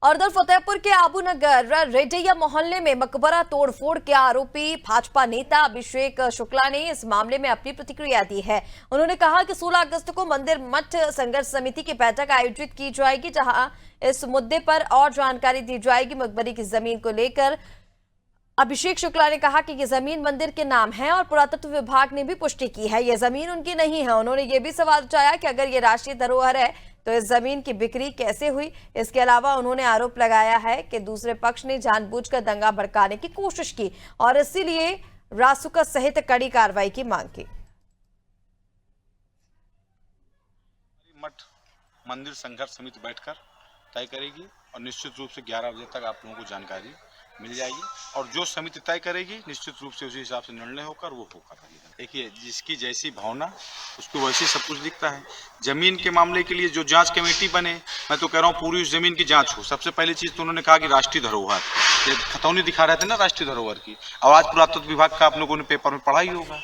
और उधर फतेहपुर के आबूनगर रेडैया मोहल्ले में मकबरा तोड़फोड़ के आरोपी भाजपा नेता अभिषेक शुक्ला ने इस मामले में अपनी प्रतिक्रिया दी है। उन्होंने कहा कि 16 अगस्त को मंदिर मठ संघर्ष समिति की बैठक आयोजित की जाएगी, जहां इस मुद्दे पर और जानकारी दी जाएगी। मकबरे की जमीन को लेकर अभिषेक शुक्ला ने कहा कि ये जमीन मंदिर के नाम है और पुरातत्व विभाग ने भी पुष्टि की है, ये जमीन उनकी नहीं है। उन्होंने ये भी सवाल उठाया कि अगर ये राष्ट्रीय धरोहर है तो इस जमीन की बिक्री कैसे हुई। इसके अलावा उन्होंने आरोप लगाया है कि दूसरे पक्ष ने जानबूझकर दंगा भड़काने की कोशिश की और इसीलिए रासुका सहित कड़ी कार्रवाई की मांग की। मठ मंदिर संघर्ष समिति बैठकर तय करेगी और निश्चित रूप से 11 बजे तक आप लोगों को जानकारी मिल जाएगी और जो समिति तय करेगी निश्चित रूप से उसी हिसाब से निर्णय होकर वो होकर। देखिए, जिसकी जैसी भावना उसको वैसे सब कुछ दिखता है। जमीन के मामले के लिए जो जांच कमेटी बने, मैं तो कह रहा हूँ पूरी उस जमीन की जांच हो। सबसे पहली चीज तो उन्होंने कहा कि राष्ट्रीय धरोहर, ये खतौनी दिखा रहे थे ना राष्ट्रीय धरोहर की। और आज पुरातत्व विभाग का आप लोगों ने पेपर में पढ़ा ही होगा,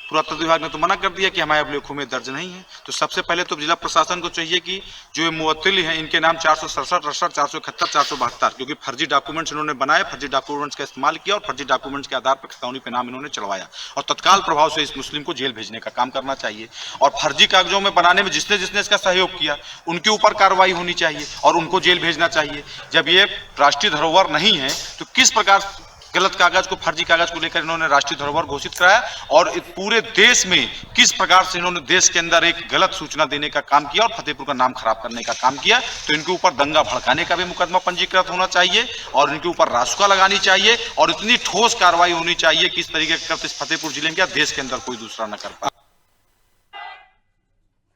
पुरातत्व विभाग ने तो मना कर दिया कि हमारे अभिलेखों में दर्ज नहीं है। तो सबसे पहले तो जिला प्रशासन को चाहिए कि जो ये मुअत्तली हैं इनके नाम 467, 471, 472, क्योंकि फर्जी डॉक्यूमेंट्स इन्होंने बनाए, फर्जी डॉक्यूमेंट्स का इस्तेमाल किया और फर्जी डॉक्यूमेंट्स के आधार पर खतौनी पे नाम इन्होंने चढ़वाया और तत्काल प्रभाव से इस मुस्लिम को जेल भेजने का काम करना चाहिए। और फर्जी कागजों में बनाने में जिसने जिसने इसका सहयोग किया उनके ऊपर कार्रवाई होनी चाहिए और उनको जेल भेजना चाहिए। जब ये राष्ट्रीय धरोहर नहीं है तो किस प्रकार गलत कागज को, फर्जी कागज को लेकर इन्होंने राष्ट्रीय धरोहर घोषित कराया और पूरे देश में किस प्रकार से इन्होंने देश के अंदर एक गलत सूचना देने का काम किया और फतेहपुर का नाम खराब करने का काम किया। तो इनके ऊपर दंगा भड़काने का भी मुकदमा पंजीकृत होना चाहिए और इनके ऊपर रासुका लगानी चाहिए और इतनी ठोस कार्रवाई होनी चाहिए कि इस तरीके का फतेहपुर जिले में देश के अंदर कोई दूसरा न कर पाए।